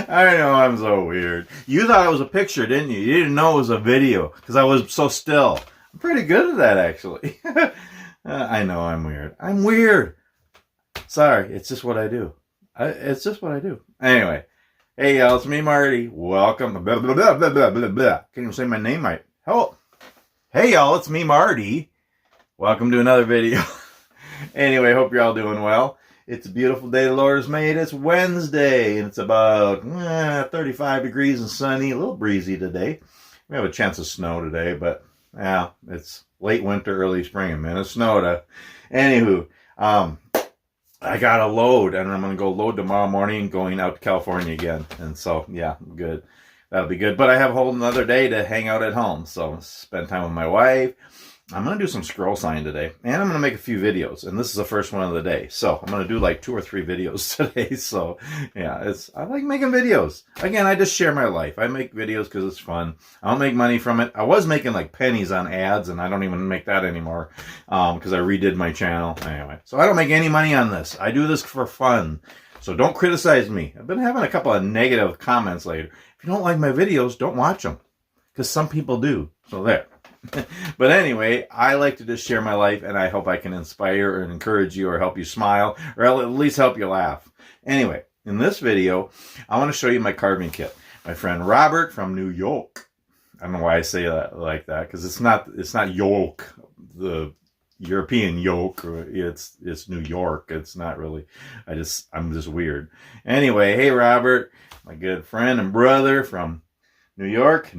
I know I'm so weird. You thought it was a picture, didn't you? You didn't know it was a video because I was so still. I'm pretty good at that, actually. I know I'm weird. I'm weird. Sorry, it's just what I do. It's just what I do. Anyway, hey y'all, it's me, Marty. Welcome. Blah, blah, blah, blah, blah, blah, blah. Can't even say my name right. Hello. Hey y'all, it's me, Marty. Welcome to another video. Anyway, hope you're all doing well. It's a beautiful day the Lord has made. It's Wednesday, and it's about 35 degrees and sunny, a little breezy today. We have a chance of snow today, but yeah, it's late winter, early spring, and Minnesota. Anywho, I got a load, and I'm going to go load tomorrow morning going out to California again. And so, yeah, good. That'll be good. But I have a whole another day to hang out at home, so spend time with my wife. I'm going to do some scroll sign today, and I'm going to make a few videos, and this is the first one of the day. So I'm going to do like 2 or 3 videos today. So yeah, I like making videos. Again, I just share my life. I make videos because it's fun. I don't make money from it. I was making like pennies on ads, and I don't even make that anymore because I redid my channel. Anyway, so I don't make any money on this. I do this for fun. So don't criticize me. I've been having a couple of negative comments later. If you don't like my videos, don't watch them because some people do. So there. But anyway, I like to just share my life, and I hope I can inspire and encourage you or help you smile or at least help you laugh. Anyway, in this video, I want to show you my carving kit. My friend Robert from New York. I don't know why I say that like that, because it's not York, the European yoke. It's New York. It's not really. I'm just weird. Anyway, hey Robert, my good friend and brother from New York.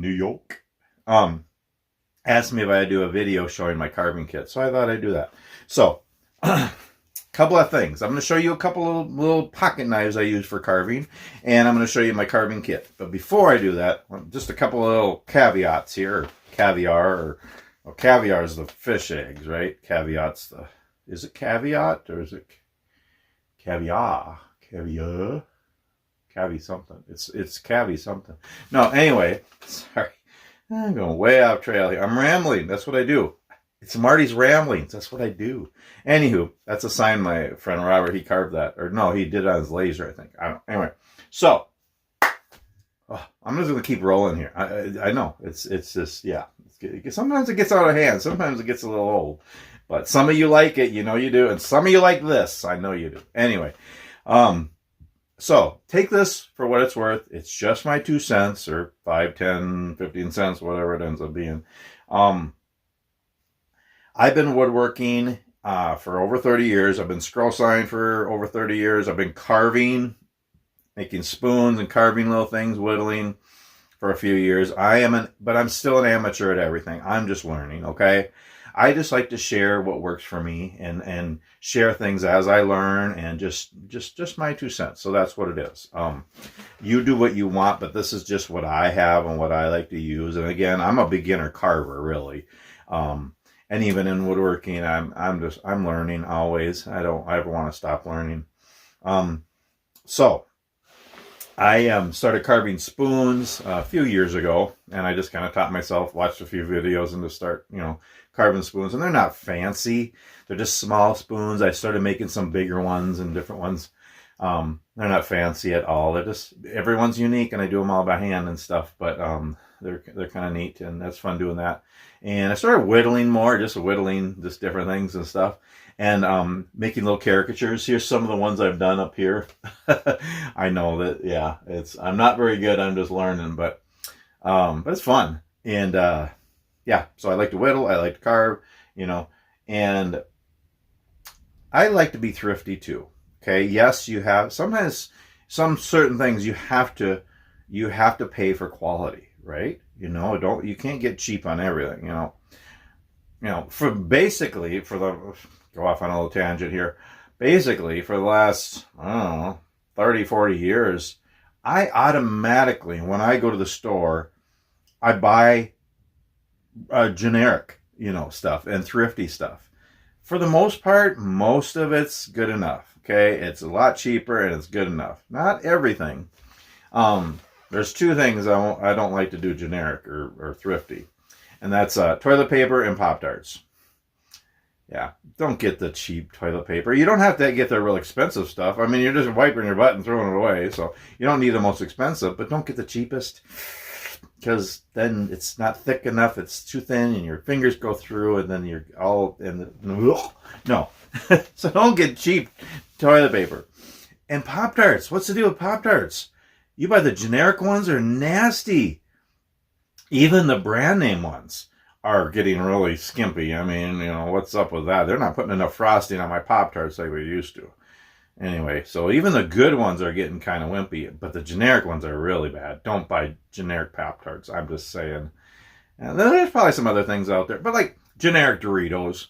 Asked me if I'd do a video showing my carving kit. So I thought I'd do that. So, couple of things. I'm going to show you a couple of little pocket knives I use for carving. And I'm going to show you my carving kit. But before I do that, just a couple of little caveats here. Or caviar. Well, caviar is the fish eggs, right? Caveat's the... Is it caveat or is it caviar? Caviar? Cavi something. It's cavi something. No, anyway. Sorry. I'm going way off trail here. I'm rambling. That's what I do. It's Martys Ramblings. That's what I do. Anywho, that's a sign my friend Robert, he carved that. Or no, he did it on his laser, I think. I don't know. Anyway, so I'm just going to keep rolling here. I know. It's just, yeah. Sometimes it gets out of hand. Sometimes it gets a little old. But some of you like it. You know you do. And some of you like this. I know you do. Anyway, so take this for what it's worth. It's just my 2 cents or 5, 10, 15 cents, whatever it ends up being. I've been woodworking for over 30 years. I've been scroll signing for over 30 years. I've been carving, making spoons and carving little things, whittling for a few years. But I'm still an amateur at everything. I'm just learning, okay? I just like to share what works for me and share things as I learn and just my 2 cents. So that's what it is. You do what you want, but this is just what I have and what I like to use. And again, I'm a beginner carver, really. And even in woodworking, I'm learning always. I don't ever want to stop learning. So I started carving spoons a few years ago, and I just kind of taught myself, watched a few videos, and just start, carving spoons. And they're not fancy. They're just small spoons. I started making some bigger ones and different ones. They're not fancy at all. They're just, everyone's unique, and I do them all by hand and stuff. But they're kind of neat, and that's fun doing that. And I started whittling more, just different things and stuff. And making little caricatures. Here's some of the ones I've done up here. I know that, yeah, I'm not very good. I'm just learning, but it's fun. And yeah, so I like to whittle. I like to carve, and I like to be thrifty too. Okay. Yes, you have sometimes some certain things you have to pay for quality, right? You can't get cheap on everything, go off on a little tangent here. Basically, for the last, 30, 40 years, I automatically, when I go to the store, I buy generic, stuff and thrifty stuff. For the most part, most of it's good enough. Okay. It's a lot cheaper and it's good enough. Not everything. There's 2 things I don't like to do generic or thrifty. And that's toilet paper and Pop-Tarts. Yeah, don't get the cheap toilet paper. You don't have to get the real expensive stuff. I mean, you're just wiping your butt and throwing it away, so you don't need the most expensive, but don't get the cheapest, because then it's not thick enough, it's too thin, and your fingers go through, and then you're all in the... No. So don't get cheap toilet paper. And Pop-Tarts. What's the deal with Pop-Tarts? You buy the generic ones, are nasty. Even the brand name ones are getting really skimpy. I mean, you know, what's up with that? They're not putting enough frosting on my Pop-Tarts like we used to. Anyway, so even the good ones are getting kind of wimpy, but the generic ones are really bad. Don't buy generic Pop-Tarts. I'm just saying. And there's probably some other things out there, but like generic Doritos,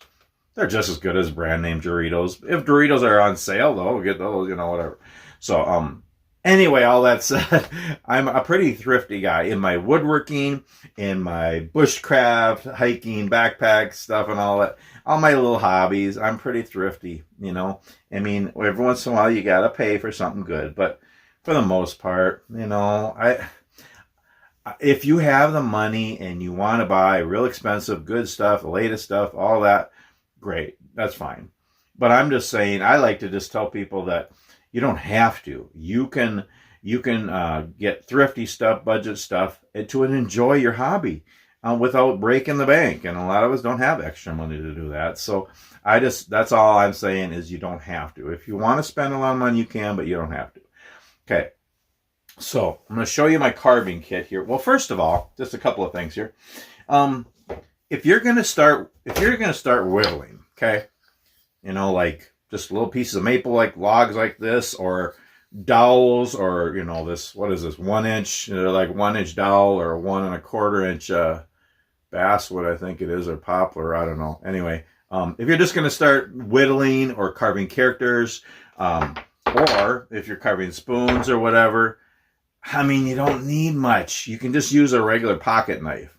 they're just as good as brand name Doritos. If Doritos are on sale, though, get those, you know, whatever. So, anyway, all that said, I'm a pretty thrifty guy in my woodworking, in my bushcraft, hiking, backpack stuff and all that. All my little hobbies, I'm pretty thrifty, you know. I mean, every once in a while you got to pay for something good. But for the most part, you know, if you have the money and you want to buy real expensive, good stuff, the latest stuff, all that, great. That's fine. But I'm just saying, I like to just tell people that you don't have to. You can get thrifty stuff, budget stuff, to enjoy your hobby without breaking the bank. And a lot of us don't have extra money to do that. So that's all I'm saying is you don't have to. If you want to spend a lot of money, you can, but you don't have to. Okay. So I'm going to show you my carving kit here. Well, first of all, just a couple of things here. If you're going to start whittling, okay, you know, like just little pieces of maple, like logs like this, or dowels, or, you know, this, what is this, 1 inch, like 1 inch dowel, or 1 1/4 inch basswood, I think it is, or poplar, I don't know. Anyway, if you're just going to start whittling or carving characters, or if you're carving spoons or whatever, I mean, you don't need much. You can just use a regular pocket knife.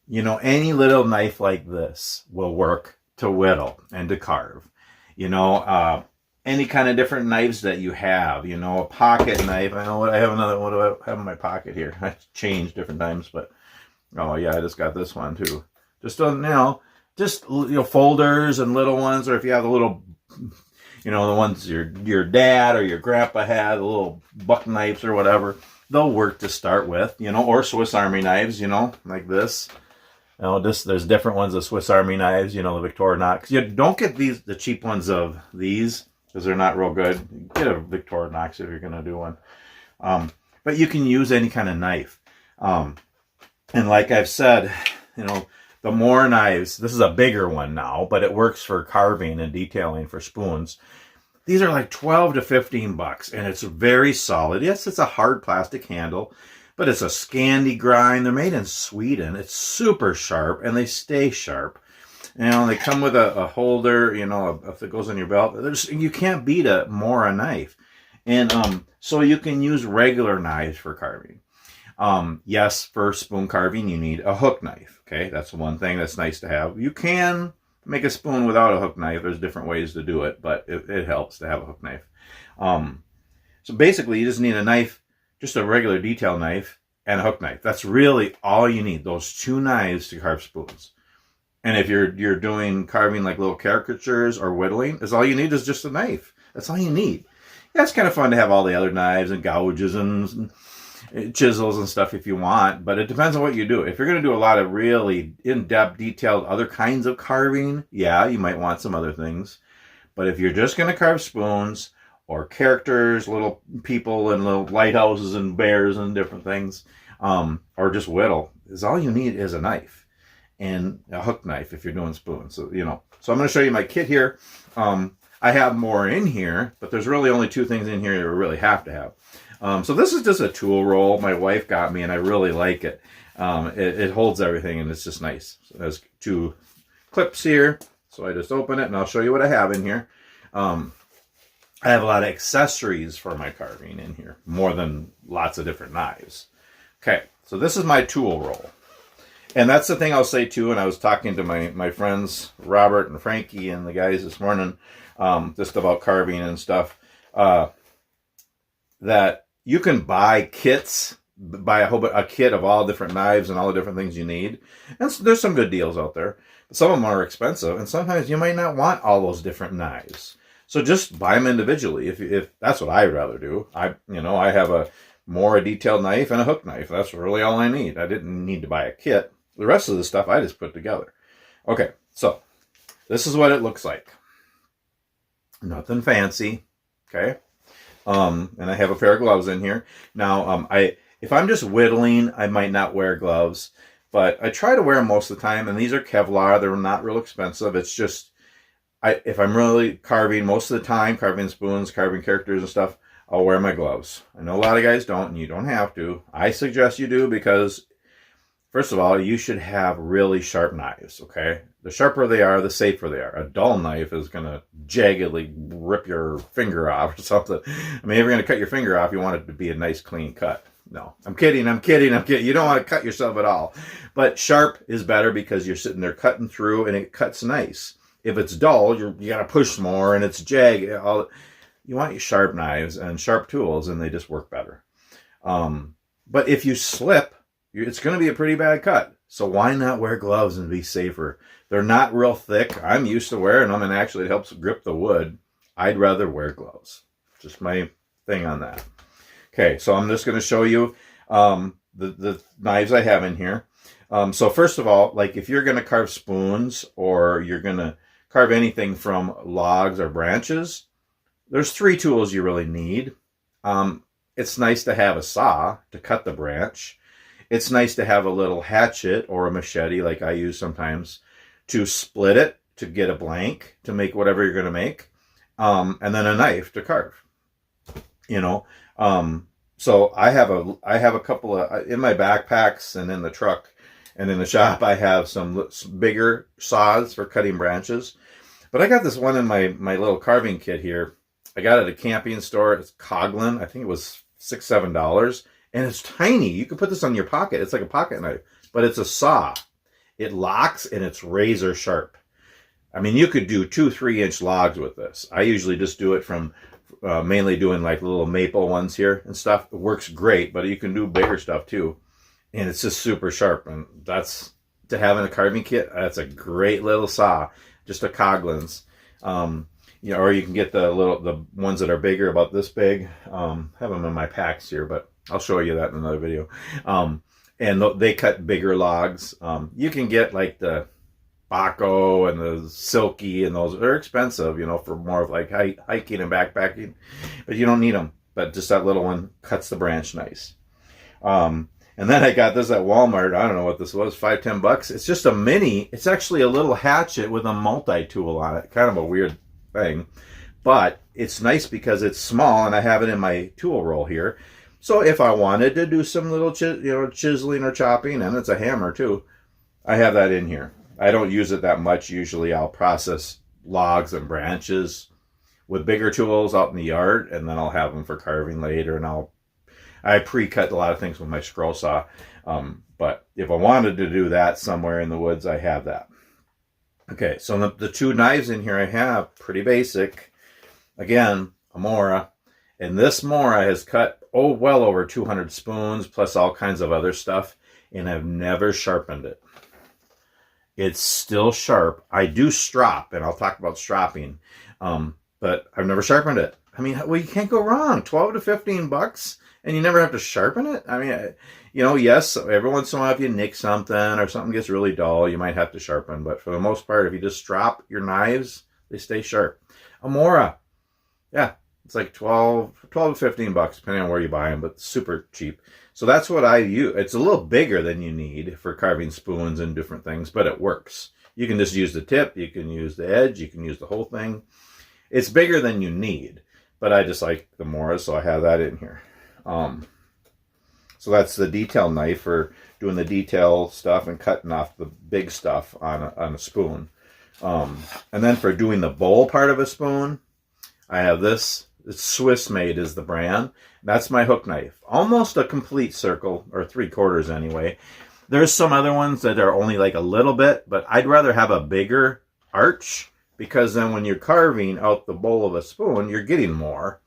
You know, any little knife like this will work to whittle and to carve. You know, any kind of different knives that you have. You know, a pocket knife. I know I have another. What do I have in my pocket here? I changed different times, but oh yeah, I just got this one too. Just folders and little ones, or if you have the little, you know, the ones your dad or your grandpa had, the little buck knives or whatever, they'll work to start with. You know, or Swiss Army knives. You know, like this. You know, there's different ones of Swiss Army knives, you know, the Victorinox. You don't get the cheap ones of these, because they're not real good. Get a Victorinox if you're going to do one. But you can use any kind of knife. And like I've said, you know, the more knives, this is a bigger one now, but it works for carving and detailing for spoons. These are like 12 to 15 bucks, and it's very solid. Yes, it's a hard plastic handle, but it's a Scandi grind. They're made in Sweden. It's super sharp, and they stay sharp. You know, they come with a holder, you know, if it goes on your belt. You can't beat a knife. And so you can use regular knives for carving. Yes, for spoon carving, you need a hook knife. Okay, that's one thing that's nice to have. You can make a spoon without a hook knife. There's different ways to do it, but it helps to have a hook knife. So basically, you just need a knife, just a regular detail knife, and a hook knife. That's really all you need, those two knives to carve spoons. And if you're doing carving like little caricatures or whittling, all you need is just a knife. That's all you need. Yeah, it's kind of fun to have all the other knives and gouges and chisels and stuff if you want, but it depends on what you do. If you're going to do a lot of really in-depth, detailed other kinds of carving, yeah, you might want some other things. But if you're just going to carve spoons, or characters, little people and little lighthouses and bears and different things, or just whittle, all you need is a knife and a hook knife if you're doing spoons. So, you know, so I'm going to show you my kit here. I have more in here, but there's really only two things in here you really have to have. So this is just a tool roll my wife got me, and I really like it. It holds everything, and it's just nice. So there's two clips here, so I just open it, and I'll show you what I have in here. I have a lot of accessories for my carving in here, more than lots of different knives. Okay, so this is my tool roll. And that's the thing I'll say too, and I was talking to my friends, Robert and Frankie and the guys this morning, just about carving and stuff, that you can buy kits, buy a kit of all different knives and all the different things you need. And so there's some good deals out there. Some of them are expensive, and sometimes you might not want all those different knives. So just buy them individually. If that's what I'd rather do. I have a detailed knife and a hook knife. That's really all I need. I didn't need to buy a kit. The rest of the stuff I just put together. Okay, so this is what it looks like. Nothing fancy. Okay. And I have a pair of gloves in here. Now, if I'm just whittling, I might not wear gloves, but I try to wear them most of the time. And these are Kevlar. They're not real expensive. It's just, if I'm really carving most of the time, carving spoons, carving characters and stuff, I'll wear my gloves. I know a lot of guys don't, and you don't have to. I suggest you do because, first of all, you should have really sharp knives, okay? The sharper they are, the safer they are. A dull knife is going to jaggedly rip your finger off or something. I mean, if you're going to cut your finger off, you want it to be a nice, clean cut. No, I'm kidding. You don't want to cut yourself at all. But sharp is better because you're sitting there cutting through, and it cuts nice. If it's dull, you got to push more, and it's jagged. You want your sharp knives and sharp tools, and they just work better. But if you slip, it's going to be a pretty bad cut. So why not wear gloves and be safer? They're not real thick. I'm used to wearing them, and actually it helps grip the wood. I'd rather wear gloves. Just my thing on that. Okay, so I'm just going to show you the knives I have in here. So first of all, like if you're going to carve spoons or you're going to carve anything from logs or branches, there's 3 tools you really need. It's nice to have a saw to cut the branch. It's nice to have a little hatchet or a machete, like I use sometimes, to split it, to get a blank, to make whatever you're going to make, and then a knife to carve. So I have a couple of, in my backpacks and in the truck and in the shop, I have some bigger saws for cutting branches. But I got this one in my little carving kit here. I got it at a camping store. It's Coghlan. I think it was $6, $7. And it's tiny. You can put this on your pocket. It's like a pocket knife. But it's a saw. It locks and it's razor sharp. I mean, you could do 2-3-inch logs with this. I usually just do it from mainly doing like little maple ones here and stuff. It works great, but you can do bigger stuff too. And it's just super sharp. And that's, to have in a carving kit, that's a great little saw. Just a Coghlan's. Or you can get the ones that are bigger, about this big. I have them in my packs here, but I'll show you that in another video. And they cut bigger logs. You can get like the Baco and the Silky, and those are expensive, for more of like hiking and backpacking, but you don't need them. But just that little one cuts the branch nice. And then I got this at Walmart. I don't know what this was, $5, $10. It's just a mini. It's actually a little hatchet with a multi-tool on it. Kind of a weird thing, but it's nice because it's small, and I have it in my tool roll here. So if I wanted to do some little chiseling or chopping, and it's a hammer too, I have that in here. I don't use it that much. Usually I'll process logs and branches with bigger tools out in the yard, and then I'll have them for carving later, and I pre-cut a lot of things with my scroll saw. But if I wanted to do that somewhere in the woods, I have that. Okay, so the 2 knives in here I have, pretty basic. Again, a Mora. And this Mora has cut, well over 200 spoons, plus all kinds of other stuff, and I've never sharpened it. It's still sharp. I do strop, and I'll talk about stropping, but I've never sharpened it. I mean, well, you can't go wrong. $12 to $15, and you never have to sharpen it? I mean, yes, every once in a while if you nick something or something gets really dull, you might have to sharpen. But for the most part, if you just strop your knives, they stay sharp. A Mora, yeah, it's like $12 to $15, depending on where you buy them, but super cheap. So that's what I use. It's a little bigger than you need for carving spoons and different things, but it works. You can just use the tip, you can use the edge, you can use the whole thing. It's bigger than you need, but I just like the Mora, so I have that in here. So that's the detail knife for doing the detail stuff and cutting off the big stuff on a spoon. And then for doing the bowl part of a spoon, I have this. It's Swiss Made is the brand. That's my hook knife. Almost a complete circle, or 3/4 anyway. There's some other ones that are only like a little bit, but I'd rather have a bigger arch, because then when you're carving out the bowl of a spoon, you're getting more.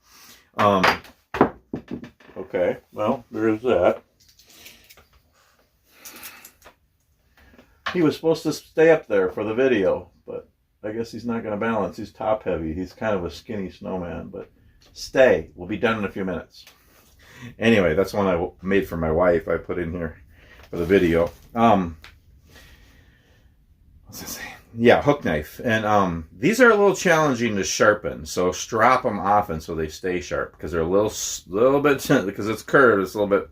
Okay, well, there's that. He was supposed to stay up there for the video, but I guess he's not going to balance. He's top heavy. He's kind of a skinny snowman, but stay. We'll be done in a few minutes. Anyway, that's one I made for my wife. I put in here for the video. What's I say? Yeah, hook knife. And these are a little challenging to sharpen, so strap them often so they stay sharp, because they're a little bit, because it's curved, it's a little bit,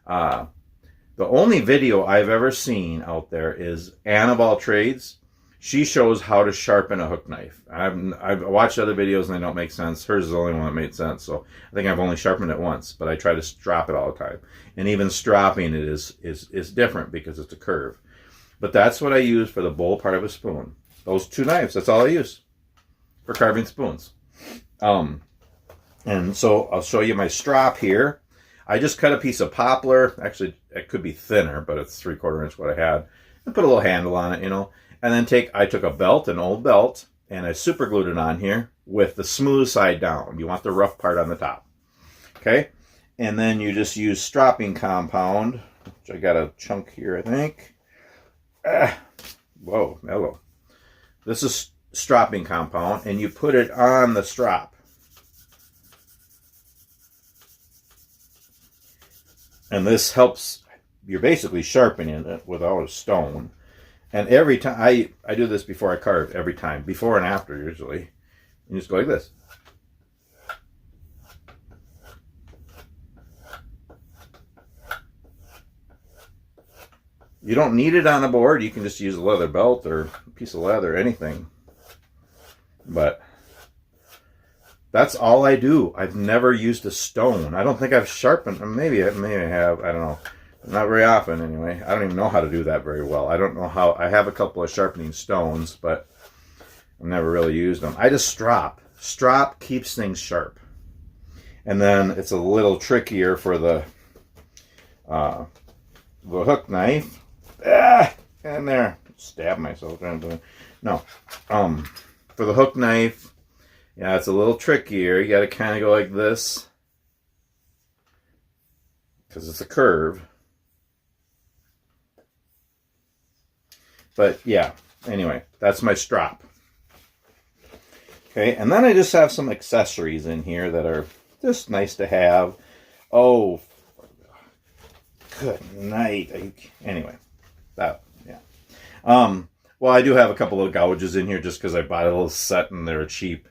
the only video I've ever seen out there is Annabelle Trades. She shows how to sharpen a hook knife. I've watched other videos and they don't make sense. Hers is the only one that made sense, so I think I've only sharpened it once, but I try to strap it all the time. And even stropping it is different because it's a curve. But that's what I use for the bowl part of a spoon. Those two knives, that's all I use for carving spoons. And so I'll show you my strop here. I just cut a piece of poplar. Actually, it could be thinner, but it's 3/4 inch what I had. And put a little handle on it, you know. And then I took a belt, an old belt, and I super glued it on here with the smooth side down. You want the rough part on the top. Okay? And then you just use stropping compound, which I got a chunk here, I think. Whoa, mellow. This is stropping compound, and you put it on the strop. And this helps, you're basically sharpening it without a stone. And every time, I do this before I carve, every time, before and after usually. You just go like this. You don't need it on a board. You can just use a leather belt or a piece of leather, anything. But that's all I do. I've never used a stone. I don't think I've sharpened. Maybe I have. I don't know. Not very often, anyway. I don't even know how to do that very well. I don't know how. I have a couple of sharpening stones, but I've never really used them. I just strop. Strop keeps things sharp. And then it's a little trickier for the hook knife. And there. Stab myself trying to do it. No. For the hook knife, yeah, it's a little trickier. You got to kind of go like this, because it's a curve. But yeah, anyway, that's my strop. Okay, and then I just have some accessories in here that are just nice to have. Oh, good night. Anyway, that, yeah. Well, I do have a couple of gouges in here just because I bought a little set and they're cheap.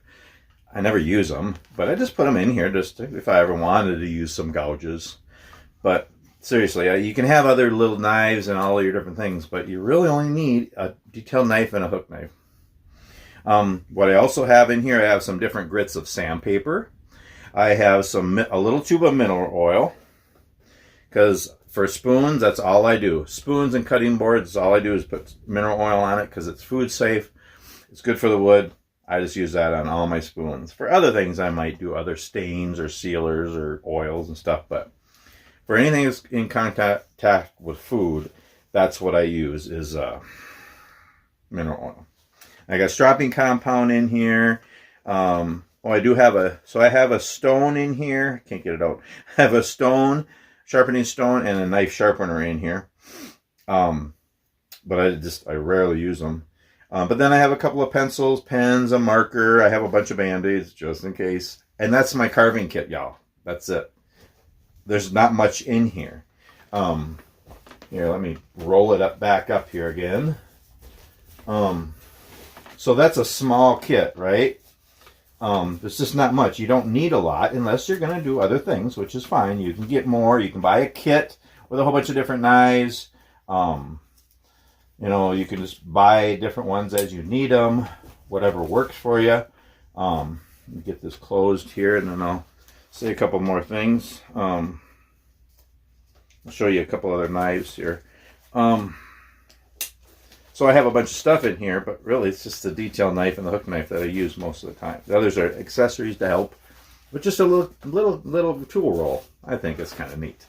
I never use them, but I just put them in here just if I ever wanted to use some gouges. But seriously, you can have other little knives and all your different things, but you really only need a detail knife and a hook knife. What I also have in here, I have some different grits of sandpaper. I have a little tube of mineral oil, because for spoons, that's all I do. Spoons and cutting boards, all I do is put mineral oil on it because it's food safe. It's good for the wood. I just use that on all my spoons. For other things, I might do other stains or sealers or oils and stuff, but for anything that's in contact with food, that's what I use is mineral oil. I got stropping compound in here. I do have I have a stone in here. Can't get it out. I have a stone, sharpening stone, and a knife sharpener in here. But I rarely use them. But then I have a couple of pencils, pens, a marker. I have a bunch of Band-Aids just in case. And that's my carving kit, y'all. That's it. There's not much in here. Here, let me roll it back up here again. So that's a small kit, right? There's just not much. You don't need a lot unless you're going to do other things, which is fine. You can get more. You can buy a kit with a whole bunch of different knives. You can just buy different ones as you need them, whatever works for you. Let me get this closed here, and then I'll say a couple more things. I'll show you a couple other knives here. So I have a bunch of stuff in here, but really it's just the detail knife and the hook knife that I use most of the time. The others are accessories to help, but just a little tool roll. I think it's kind of neat.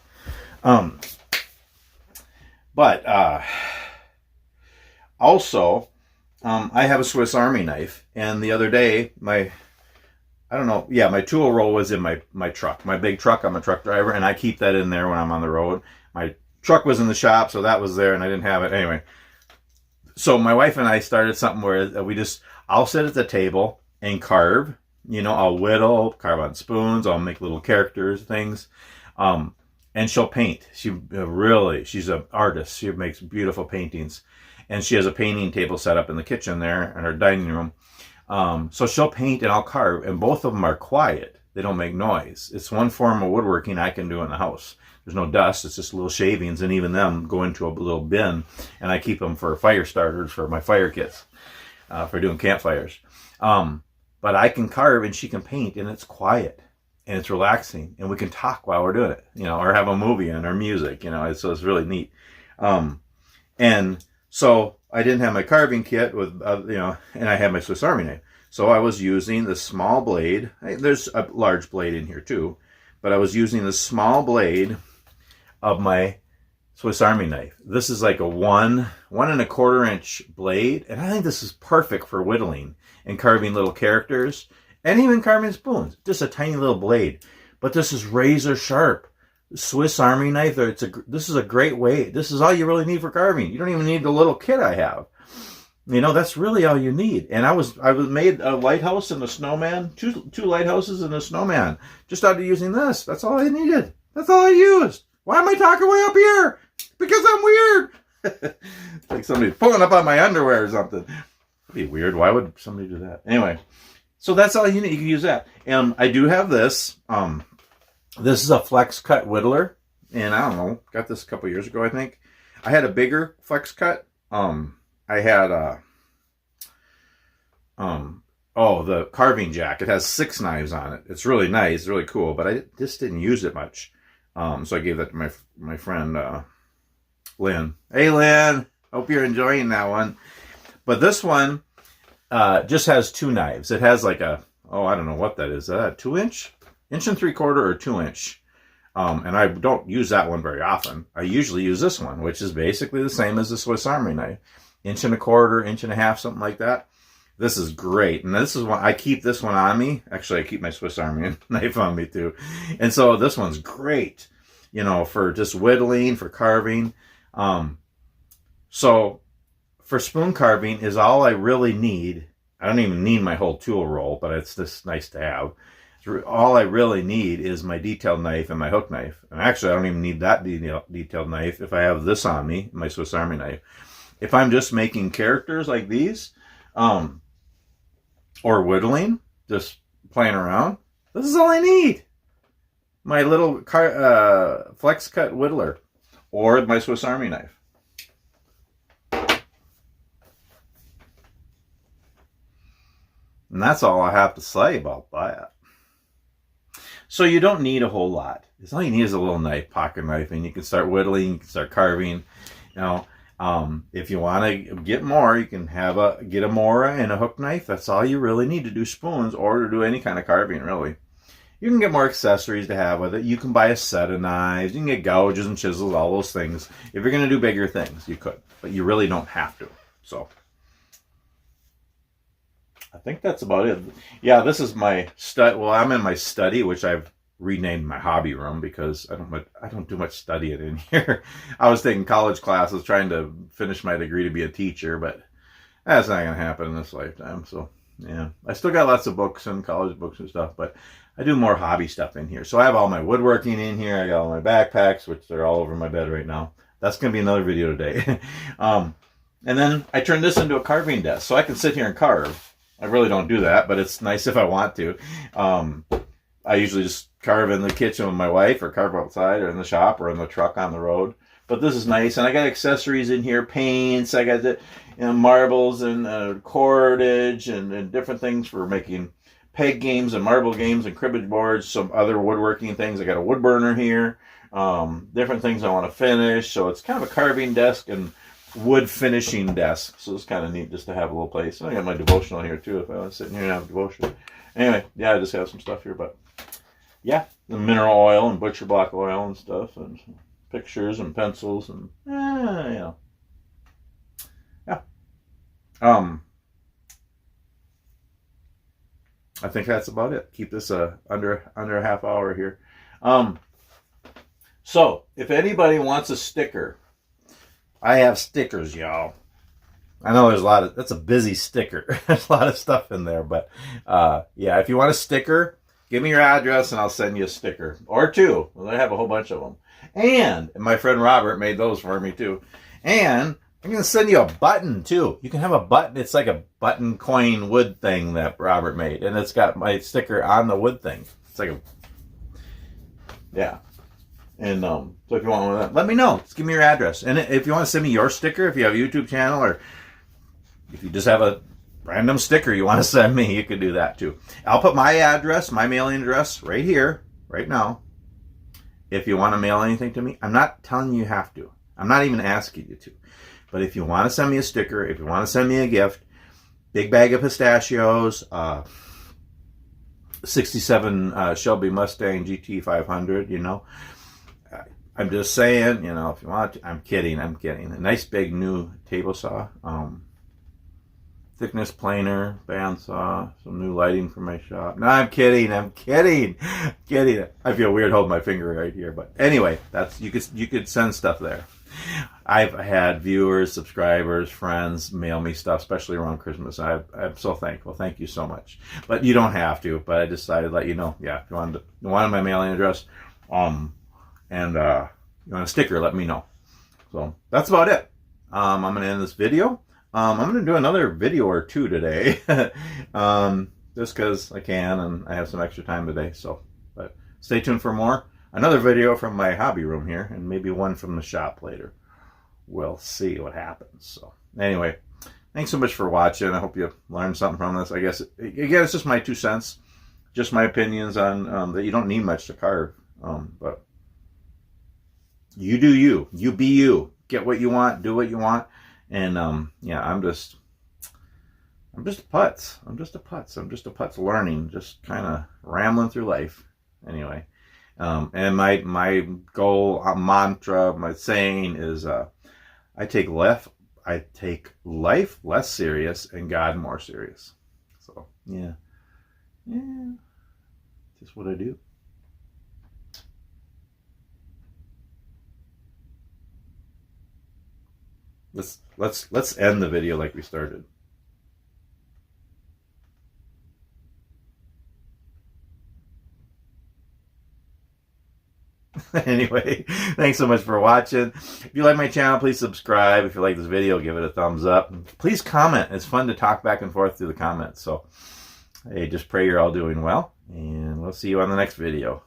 Also, I have a Swiss Army knife, and the other day my tool roll was in my truck, my big truck. I'm a truck driver, and I keep that in there when I'm on the road. My truck was in the shop, so that was there, and I didn't have it. Anyway, So my wife and I started something where I'll sit at the table and carve. I'll whittle, carve on spoons. I'll make little characters, things. And she'll paint. She's an artist. She makes beautiful paintings. And she has a painting table set up in the kitchen there in her dining room. So she'll paint and I'll carve. And both of them are quiet. They don't make noise. It's one form of woodworking I can do in the house. There's no dust. It's just little shavings, and even them go into a little bin, and I keep them for fire starters for my fire kits, for doing campfires. But I can carve and she can paint, and it's quiet and it's relaxing, and we can talk while we're doing it, or have a movie on or music, so it's really neat. And so I didn't have my carving kit with, and I had my Swiss Army knife. So I was using the small blade. There's a large blade in here too, but I was using the small blade of my Swiss Army knife. This is like a 1.25 inch blade, and I think this is perfect for whittling and carving little characters and even carving spoons. Just a tiny little blade, but this is razor sharp. Swiss Army knife. This is a great way. This is all you really need for carving. You don't even need the little kit I have. That's really all you need. And I made a lighthouse and a snowman, two lighthouses and a snowman, just out of using this. That's all I needed. That's all I used. Why am I talking way up here? Because I'm weird. It's like somebody's pulling up on my underwear or something. That'd be weird. Why would somebody do that? Anyway, so that's all you need. You can use that. And I do have this. This is a flex cut whittler. And I don't know, got this a couple years ago, I think. I had a bigger flex cut. I had the carving jack. It has 6 knives on it. It's really nice, really cool, but I just didn't use it much. So I gave that to my friend Lynn. Hey Lynn, hope you're enjoying that one. But this one just has 2 knives. It has like I don't know what that is. Is that a 2-inch? 1.75 inch or 2 inch? And I don't use that one very often. I usually use this one, which is basically the same as the Swiss Army knife. 1.25 inch, 1.5 inch, something like that. This is great. And this is one, I keep this one on me. Actually, I keep my Swiss Army knife on me too. And so this one's great, for just whittling, for carving. So for spoon carving is all I really need. I don't even need my whole tool roll, but it's just nice to have. All I really need is my detailed knife and my hook knife. And actually, I don't even need that detailed knife if I have this on me, my Swiss Army knife. If I'm just making characters like these, or whittling, just playing around, this is all I need. My little flex cut whittler, or my Swiss Army knife. And that's all I have to say about that. So you don't need a whole lot. All you need is a little knife, pocket knife, and you can start whittling, you can start carving. If you want to get more, you can get a Mora and a hook knife. That's all you really need to do spoons or to do any kind of carving, really. You can get more accessories to have with it. You can buy a set of knives. You can get gouges and chisels, all those things. If you're going to do bigger things, you could. But you really don't have to. So I think that's about it. Yeah, this is my study. Well, I'm in my study, which I've renamed my hobby room because I don't do much studying in here. I was taking college classes trying to finish my degree to be a teacher, but that's not going to happen in this lifetime. So yeah, I still got lots of books and college books and stuff, but I do more hobby stuff in here. So I have all my woodworking in here. I got all my backpacks, which they're all over my bed right now. That's going to be another video today. And then I turned this into a carving desk so I can sit here and carve. I really don't do that, but it's nice if I want to. I usually just carve in the kitchen with my wife, or carve outside, or in the shop, or in the truck on the road. But this is nice, and I got accessories in here, paints. I got the marbles and cordage and different things for making peg games and marble games and cribbage boards. Some other woodworking things. I got a wood burner here. Different things I want to finish. So it's kind of a carving desk and wood finishing desk. So it's kind of neat just to have a little place. And I got my devotional here too if I want to sit in here and have a devotion. Anyway, yeah, I just have some stuff here, but yeah, the mineral oil and butcher block oil and stuff, and pictures and pencils, and yeah. I think that's about it. Keep this under a half hour here. So if anybody wants a sticker, I have stickers, y'all. I know there's a lot of, that's a busy sticker. There's a lot of stuff in there, but yeah, if you want a sticker, give me your address and I'll send you a sticker or two. I have a whole bunch of them. And my friend Robert made those for me too. And I'm going to send you a button too. You can have a button. It's like a button coin wood thing that Robert made. And it's got my sticker on the wood thing. It's like a, yeah. And so if you want one of that, let me know. Just give me your address. And if you want to send me your sticker, if you have a YouTube channel or if you just have a random sticker you want to send me, you can do that too. I'll put my address, my mailing address right here, right now. If you want to mail anything to me, I'm not telling you have to. I'm not even asking you to. But if you want to send me a sticker, if you want to send me a gift, big bag of pistachios, 67 Shelby Mustang GT 500, you know. I'm just saying, you know, if you want to, I'm kidding. A nice big new table saw, thickness planer, bandsaw, some new lighting for my shop. No, I'm kidding. I feel weird holding my finger right here, but anyway, that's you could send stuff there. I've had viewers, subscribers, friends mail me stuff, especially around Christmas. I'm so thankful. Thank you so much. But you don't have to. But I decided to let you know. Yeah, if you wanted my mailing address, and you want a sticker, let me know. So that's about it. I'm going to end this video. I'm going to do another video or two today, just because I can and I have some extra time today. So, but stay tuned for more. Another video from my hobby room here, and maybe one from the shop later. We'll see what happens. So, anyway, thanks so much for watching. I hope you learned something from this. I guess, again, it's just my 2 cents, just my opinions on that you don't need much to carve, but you do you. You be you. Get what you want. Do what you want. And yeah, I'm just a putz. I'm just a putz learning, just kind of rambling through life. Anyway, and my goal, mantra, my saying is, I take life less serious and God more serious. So yeah, just what I do. Let's end the video like we started. Anyway, thanks so much for watching. If you like my channel, please subscribe. If you like this video, give it a thumbs up. Please comment. It's fun to talk back and forth through the comments. So, hey, just pray you're all doing well, and we'll see you on the next video.